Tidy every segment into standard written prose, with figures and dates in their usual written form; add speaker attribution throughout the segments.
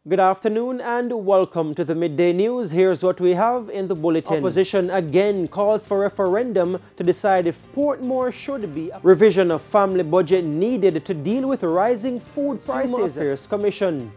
Speaker 1: Good afternoon and welcome to the Midday News. Here's what we have in the Bulletin. Opposition again calls for referendum to decide if Portmore should be a revision of family budget needed to deal with rising food prices. Affairs Commission.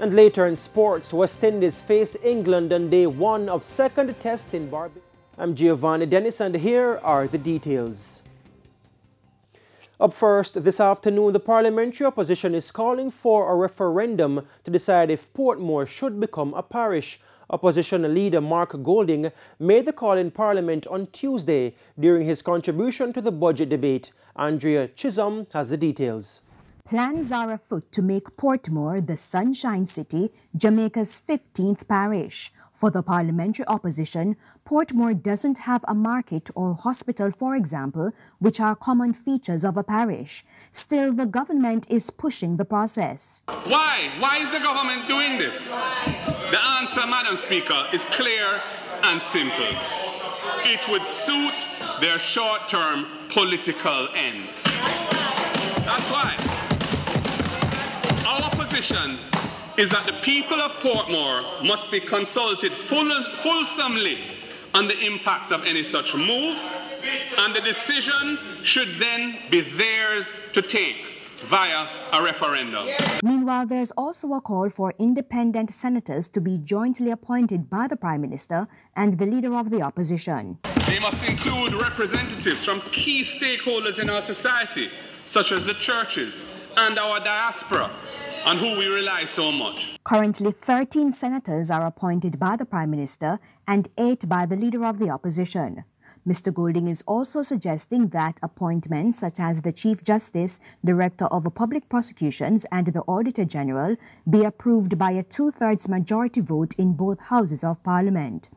Speaker 1: And later in sports, West Indies face England on day 1 of second test in Barbados. I'm Giovanni Dennis and here are the details. Up first, this afternoon, the parliamentary opposition is calling for a referendum to decide if Portmore should become a parish. Opposition leader Mark Golding made the call in Parliament on Tuesday during his contribution to the budget debate. Andrea Chisholm has the details.
Speaker 2: Plans are afoot to make Portmore, the Sunshine City, Jamaica's 15th parish. For the parliamentary opposition, Portmore doesn't have a market or hospital, for example, which are common features of a parish. Still, the government is pushing the process.
Speaker 3: Why? Why is the government doing this? The answer, Madam Speaker, is clear and simple. It would suit their short-term political ends. That's why. Our position is that the people of Portmore must be consulted fulsomely on the impacts of any such move, and the decision should then be theirs to take via a referendum.
Speaker 2: Meanwhile, there's also a call for independent senators to be jointly appointed by the Prime Minister and the Leader of the Opposition.
Speaker 3: They must include representatives from key stakeholders in our society, such as the churches and our diaspora, on who we rely so much.
Speaker 2: Currently, 13 senators are appointed by the Prime Minister and 8 by the Leader of the Opposition. Mr. Golding is also suggesting that appointments such as the Chief Justice, Director of Public Prosecutions and the Auditor General be approved by a 2/3 majority vote in both Houses of Parliament.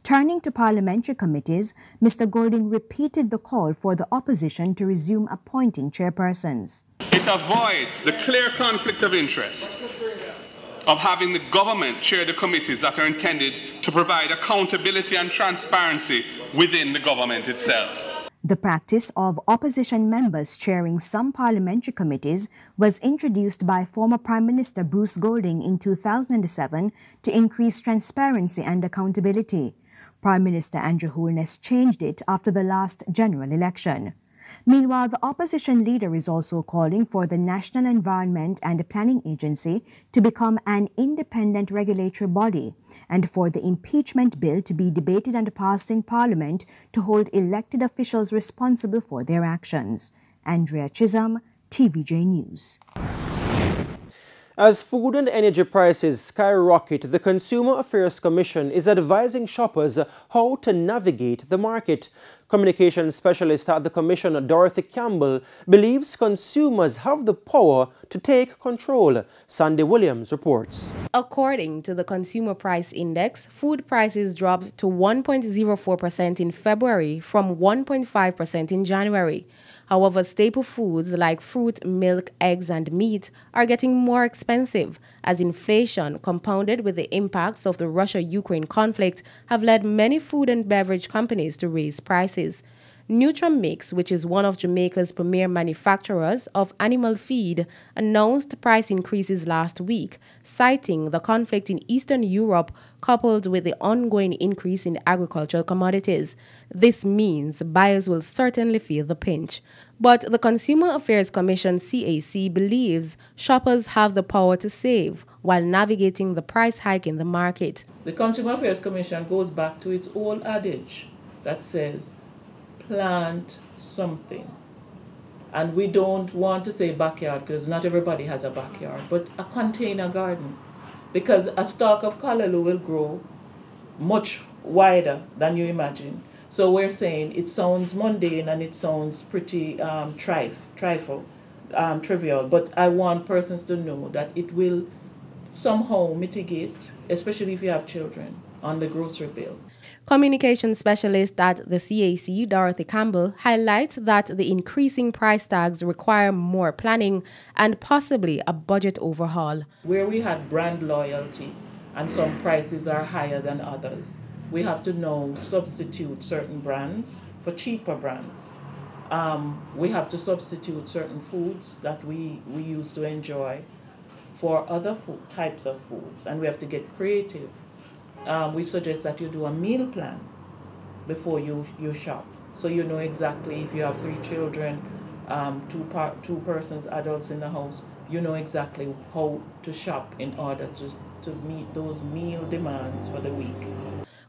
Speaker 2: Turning to parliamentary committees, Mr. Golding repeated the call for the opposition to resume appointing chairpersons.
Speaker 3: It avoids the clear conflict of interest of having the government chair the committees that are intended to provide accountability and transparency within the government itself.
Speaker 2: The practice of opposition members chairing some parliamentary committees was introduced by former Prime Minister Bruce Golding in 2007 to increase transparency and accountability. Prime Minister Andrew Holness changed it after the last general election. Meanwhile, the opposition leader is also calling for the National Environment and Planning Agency to become an independent regulatory body and for the impeachment bill to be debated and passed in Parliament to hold elected officials responsible for their actions. Andrea Chisholm, TVJ News.
Speaker 1: As food and energy prices skyrocket, the Consumer Affairs Commission is advising shoppers how to navigate the market. Communications specialist at the Commission, Dorothy Campbell, believes consumers have the power to take control. Sandy Williams reports.
Speaker 4: According to the Consumer Price Index, food prices dropped to 1.04% in February from 1.5% in January. However, staple foods like fruit, milk, eggs, and meat are getting more expensive as inflation, compounded with the impacts of the Russia-Ukraine conflict, have led many food and beverage companies to raise prices. Nutramix, which is one of Jamaica's premier manufacturers of animal feed, announced price increases last week, citing the conflict in Eastern Europe coupled with the ongoing increase in agricultural commodities. This means buyers will certainly feel the pinch. But the Consumer Affairs Commission, CAC, believes shoppers have the power to save while navigating the price hike in the market.
Speaker 5: The Consumer Affairs Commission goes back to its old adage that says, plant something. And we don't want to say backyard because not everybody has a backyard, but a container garden. Because a stalk of callaloo will grow much wider than you imagine. So we're saying it sounds mundane and it sounds pretty trivial, but I want persons to know that it will somehow mitigate, especially if you have children, on the grocery bill.
Speaker 4: Communication specialist at the CAC, Dorothy Campbell, highlights that the increasing price tags require more planning and possibly a budget overhaul.
Speaker 5: Where we had brand loyalty and some prices are higher than others, we have to now substitute certain brands for cheaper brands. We have to substitute certain foods that we used to enjoy for other types of foods, and we have to get creative. We suggest that you do a meal plan before you shop, so you know exactly if you have 3 children, two persons, adults in the house, you know exactly how to shop in order to meet those meal demands for the week.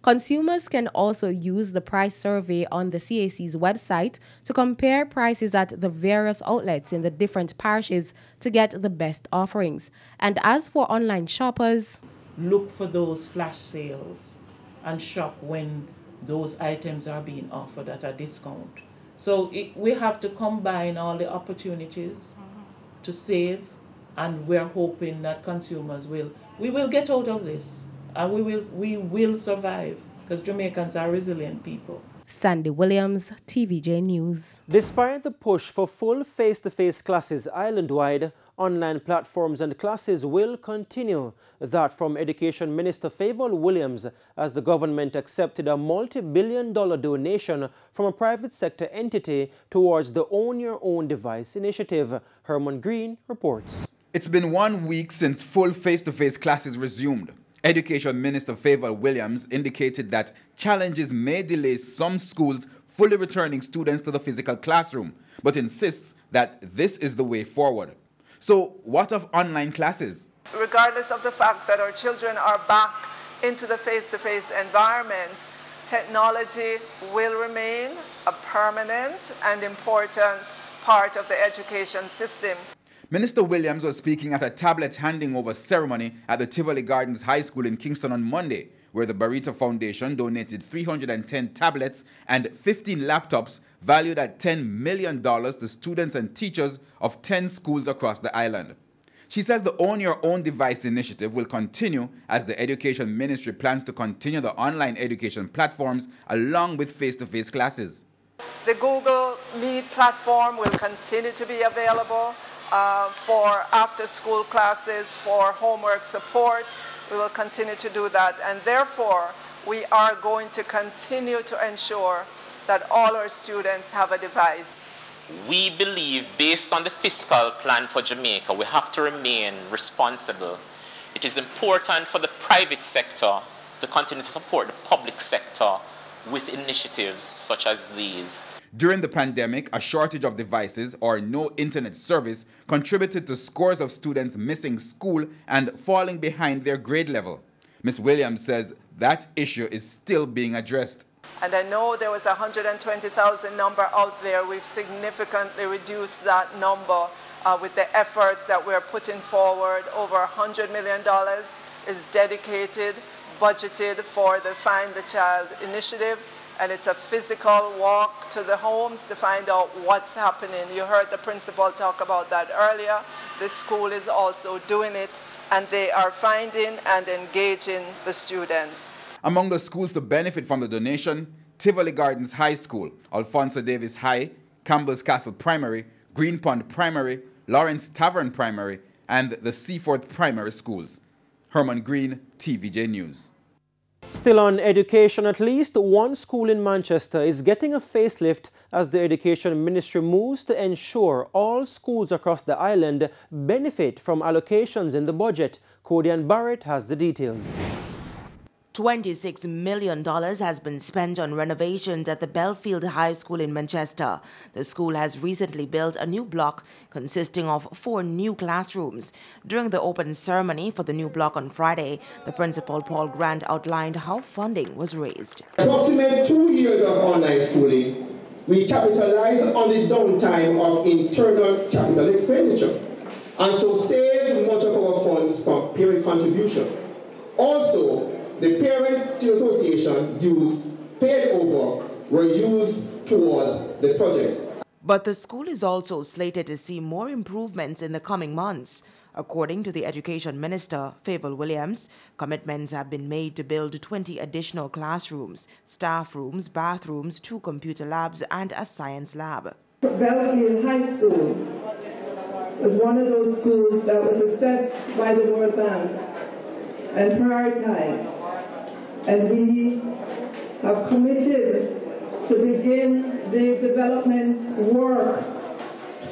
Speaker 4: Consumers can also use the price survey on the CAC's website to compare prices at the various outlets in the different parishes to get the best offerings. And as for online shoppers,
Speaker 5: look for those flash sales and shop when those items are being offered at a discount. So we have to combine all the opportunities to save, and we're hoping that consumers we will get out of this, and we will survive, because Jamaicans are resilient people.
Speaker 4: Sandy Williams, TVJ News.
Speaker 1: Despite the push for full face-to-face classes island-wide, online platforms and classes will continue. That from Education Minister Favour Williams, as the government accepted a multi-billion-dollar donation from a private sector entity towards the Own Your Own Device initiative. Herman Green reports.
Speaker 6: It's been 1 week since full face-to-face classes resumed. Education Minister Favour Williams indicated that challenges may delay some schools fully returning students to the physical classroom, but insists that this is the way forward. So what of online classes?
Speaker 7: Regardless of the fact that our children are back into the face-to-face environment, technology will remain a permanent and important part of the education system.
Speaker 6: Minister Williams was speaking at a tablet handing over ceremony at the Tivoli Gardens High School in Kingston on Monday, where the Barita Foundation donated 310 tablets and 15 laptops valued at $10 million to students and teachers of 10 schools across the island. She says the Own Your Own Device initiative will continue as the Education Ministry plans to continue the online education platforms along with face-to-face classes.
Speaker 7: The Google Meet platform will continue to be available for after-school classes, for homework support. We will continue to do that, and therefore we are going to continue to ensure that all our students have a device.
Speaker 8: We believe, based on the fiscal plan for Jamaica, we have to remain responsible. It is important for the private sector to continue to support the public sector with initiatives such as these.
Speaker 6: During the pandemic, a shortage of devices or no internet service contributed to scores of students missing school and falling behind their grade level. Ms. Williams says that issue is still being addressed.
Speaker 7: And I know there was a 120,000 number out there. We've significantly reduced that number with the efforts that we're putting forward. Over $100 million is dedicated, budgeted for the Find the Child initiative. And it's a physical walk to the homes to find out what's happening. You heard the principal talk about that earlier. The school is also doing it, and they are finding and engaging the students.
Speaker 6: Among the schools to benefit from the donation, Tivoli Gardens High School, Alfonso Davis High, Campbell's Castle Primary, Green Pond Primary, Lawrence Tavern Primary, and the Seaforth Primary Schools. Herman Green, TVJ News.
Speaker 1: Still on education, at least one school in Manchester is getting a facelift as the Education Ministry moves to ensure all schools across the island benefit from allocations in the budget. Codian Barrett has the details.
Speaker 9: $26 million has been spent on renovations at the Belfield High School in Manchester. The school has recently built a new block consisting of 4 new classrooms. During the open ceremony for the new block on Friday, the principal, Paul Grant, outlined how funding was raised.
Speaker 10: Approximately 2 years of online schooling, we capitalized on the downtime of internal capital expenditure and so saved much of our funds from parent contribution. Also, the Parent Association dues paid over were used towards the project.
Speaker 9: But the school is also slated to see more improvements in the coming months. According to the Education Minister, Favour Williams, commitments have been made to build 20 additional classrooms, staff rooms, bathrooms, 2 computer labs and a science lab.
Speaker 11: Belfield High School was one of those schools that was assessed by the World Bank and prioritized. And we have committed to begin the development work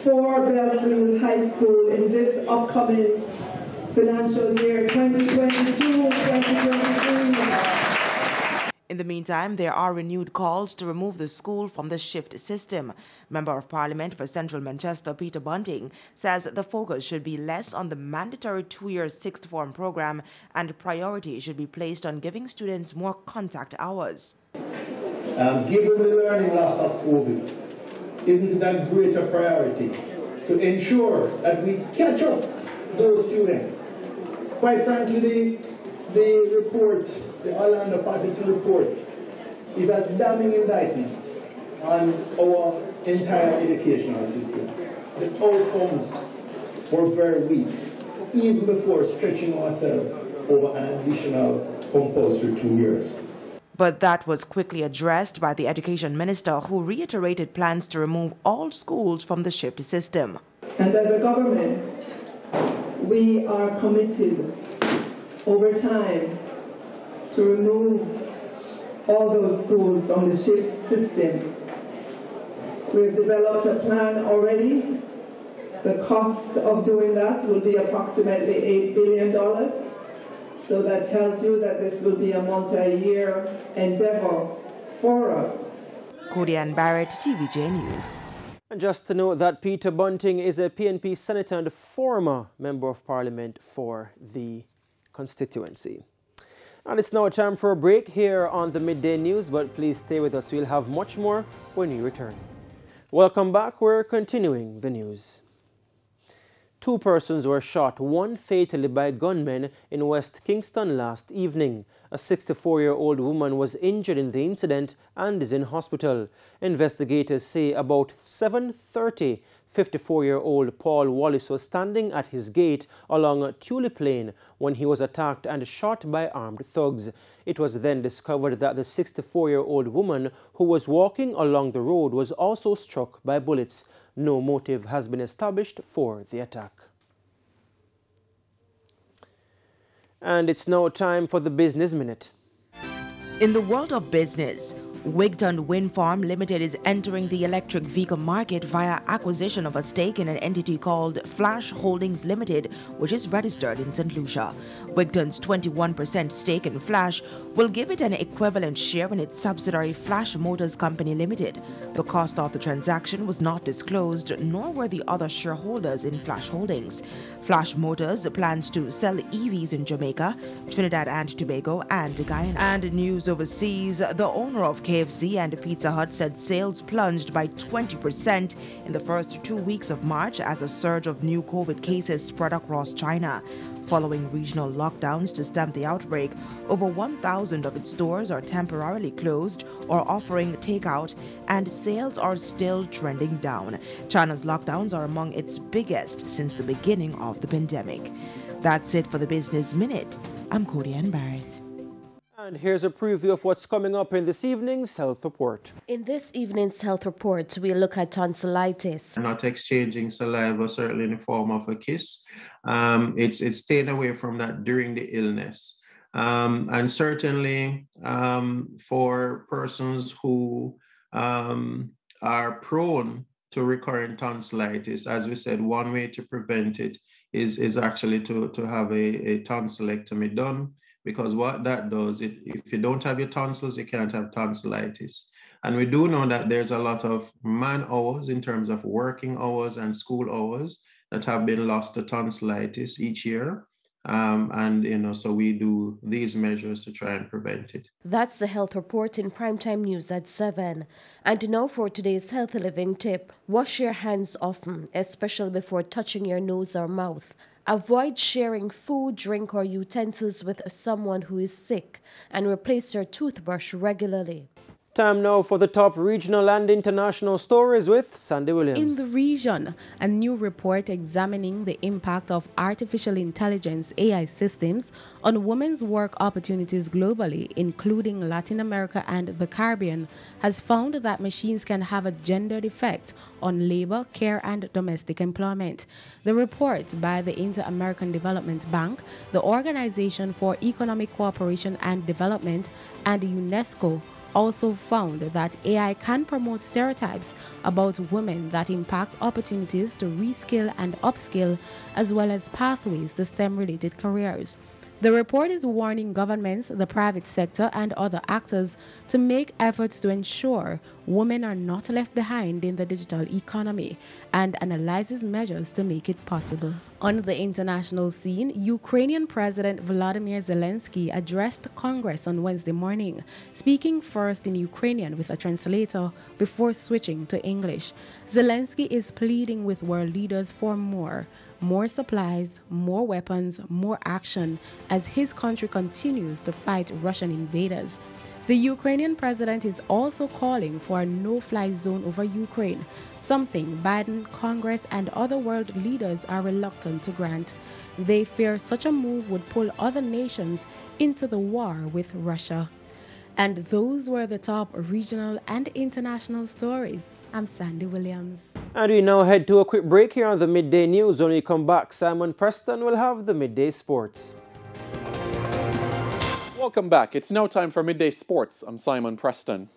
Speaker 11: for Belfield High School in this upcoming financial year 2022-2023.
Speaker 9: In the meantime, there are renewed calls to remove the school from the shift system. Member of Parliament for Central Manchester, Peter Bunting, says the focus should be less on the mandatory 2-year sixth form program and priority should be placed on giving students more contact hours.
Speaker 10: Given the learning loss of COVID, isn't it a greater priority to ensure that we catch up those students? Quite frankly, the report, the Orlando Partisan report, is a damning indictment on our entire educational system. The outcomes were very weak, even before stretching ourselves over an additional compulsory 2 years.
Speaker 9: But that was quickly addressed by the Education Minister, who reiterated plans to remove all schools from the shift system.
Speaker 11: And as a government, we are committed over time to remove all those schools from the shift system. We've developed a plan already. The cost of doing that will be approximately $8 billion. So that tells you that this will be a multi-year endeavor for us.
Speaker 9: Cody-Ann Barrett, TVJ News.
Speaker 1: And just to note that Peter Bunting is a PNP senator and a former member of Parliament for the constituency. And it's now time for a break here on the Midday News, but please stay with us. We'll have much more when we return. Welcome back. We're continuing the news. 2 persons were shot, one fatally by gunmen in West Kingston last evening. A 64-year-old woman was injured in the incident and is in hospital. Investigators say about 7:30, 54-year-old Paul Wallace was standing at his gate along Tulip Lane when he was attacked and shot by armed thugs. It was then discovered that the 64-year-old woman who was walking along the road was also struck by bullets. No motive has been established for the attack. And it's now time for the Business Minute.
Speaker 9: In the world of business, Wigton Wind Farm Limited is entering the electric vehicle market via acquisition of a stake in an entity called Flash Holdings Limited, which is registered in St. Lucia. Wigton's 21% stake in Flash will give it an equivalent share in its subsidiary Flash Motors Company Limited. The cost of the transaction was not disclosed, nor were the other shareholders in Flash Holdings. Flash Motors plans to sell EVs in Jamaica, Trinidad and Tobago, and Guyana. And news overseas, the owner of KFC and Pizza Hut said sales plunged by 20% in the first 2 weeks of March as a surge of new COVID cases spread across China. Following regional lockdowns to stem the outbreak, over 1,000 of its stores are temporarily closed or offering takeout, and sales are still trending down. China's lockdowns are among its biggest since the beginning of the pandemic. That's it for the Business Minute. I'm Cody-Ann Barrett.
Speaker 1: And here's a preview of what's coming up in this evening's Health Report.
Speaker 4: In this evening's Health Report, we'll look at tonsillitis.
Speaker 12: Not exchanging saliva, certainly in the form of a kiss. It's staying away from that during the illness. And certainly for persons who are prone to recurrent tonsillitis, as we said, one way to prevent it is actually to have a tonsillectomy done. Because what that does, if you don't have your tonsils, you can't have tonsillitis. And we do know that there's a lot of man hours in terms of working hours and school hours that have been lost to tonsillitis each year. So we do these measures to try and prevent it.
Speaker 4: That's the Health Report in Primetime News at 7. And now for today's Healthy Living tip. Wash your hands often, especially before touching your nose or mouth. Avoid sharing food, drink, or utensils with someone who is sick, and replace your toothbrush regularly.
Speaker 1: Time now for the top regional and international stories with Sandy Williams.
Speaker 4: In the region, a new report examining the impact of artificial intelligence AI systems on women's work opportunities globally, including Latin America and the Caribbean, has found that machines can have a gendered effect on labor, care, and domestic employment. The report by the Inter-American Development Bank, the Organization for Economic Cooperation and Development, and UNESCO also found that AI can promote stereotypes about women that impact opportunities to reskill and upskill, as well as pathways to STEM-related careers. The report is warning governments, the private sector, and other actors to make efforts to ensure women are not left behind in the digital economy and analyzes measures to make it possible. On the international scene, Ukrainian President Volodymyr Zelensky addressed Congress on Wednesday morning, speaking first in Ukrainian with a translator before switching to English. Zelensky is pleading with world leaders for more supplies, more weapons, more action as his country continues to fight Russian invaders. The Ukrainian president is also calling for a no-fly zone over Ukraine, something Biden, Congress, and other world leaders are reluctant to grant. They fear such a move would pull other nations into the war with Russia. And those were the top regional and international stories. I'm Sandy Williams.
Speaker 1: And we now head to a quick break here on the Midday News. When we come back, Simon Preston will have the Midday Sports.
Speaker 13: Welcome back. It's now time for Midday Sports. I'm Simon Preston.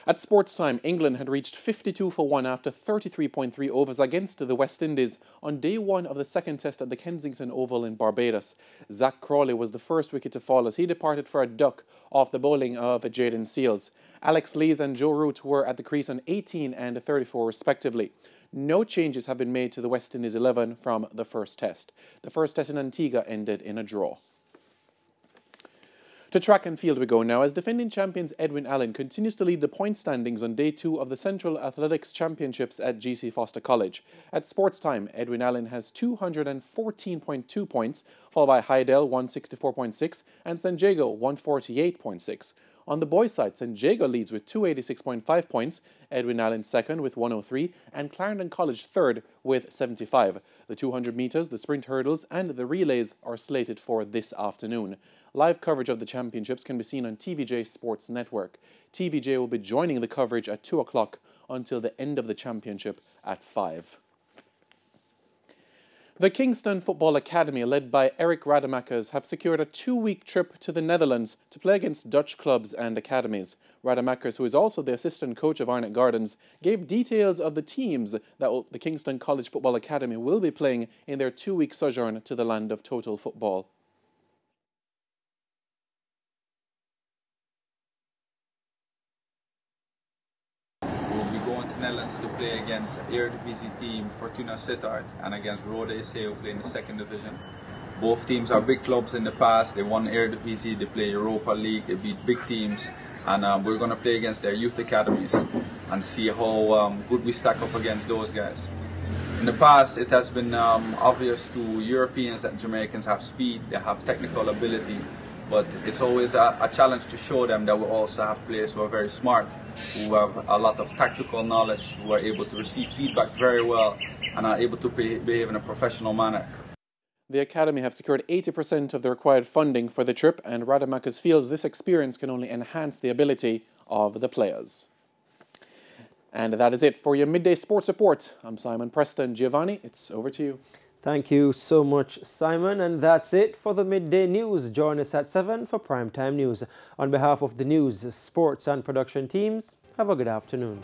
Speaker 13: At sports time, England had reached 52 for 1 after 33.3 overs against the West Indies on day one of the second test at the Kensington Oval in Barbados. Zach Crawley was the first wicket to fall as he departed for a duck off the bowling of Jayden Seales. Alex Lees and Joe Root were at the crease on 18 and 34 respectively. No changes have been made to the West Indies 11 from the first test. The first test in Antigua ended in a draw. To track and field we go now, as defending champions Edwin Allen continues to lead the point standings on day 2 of the Central Athletics Championships at GC Foster College. At sports time, Edwin Allen has 214.2 points, followed by Hydel 164.6 and San Diego 148.6. On the boys' side, San Diego leads with 286.5 points, Edwin Allen second with 103, and Clarendon College third with 75. The 200 metres, the sprint hurdles, and the relays are slated for this afternoon. Live coverage of the championships can be seen on TVJ Sports Network. TVJ will be joining the coverage at 2 o'clock until the end of the championship at 5. The Kingston Football Academy, led by Eric Rademachers, have secured a 2-week trip to the Netherlands to play against Dutch clubs and academies. Rademachers, who is also the assistant coach of Arnott Gardens, gave details of the teams that the Kingston College Football Academy will be playing in their 2-week sojourn to the land of total football.
Speaker 14: Netherlands to play against Eredivisie team Fortuna Sittard and against Rode SC who play in the 2nd division. Both teams are big clubs in the past. They won Eredivisie, they play Europa League, they beat big teams, and we're going to play against their youth academies and see how good we stack up against those guys. In the past, it has been obvious to Europeans that Jamaicans have speed, they have technical ability, but it's always a challenge to show them that we also have players who are very smart, who have a lot of tactical knowledge, who are able to receive feedback very well and are able to behave in a professional manner.
Speaker 13: The Academy have secured 80% of the required funding for the trip, and Rademachers feels this experience can only enhance the ability of the players. And that is it for your Midday Sports Report. I'm Simon Preston. Giovanni, it's over to you.
Speaker 1: Thank you so much, Simon. And that's it for the Midday News. Join us at 7 for Primetime News. On behalf of the news, sports and production teams, have a good afternoon.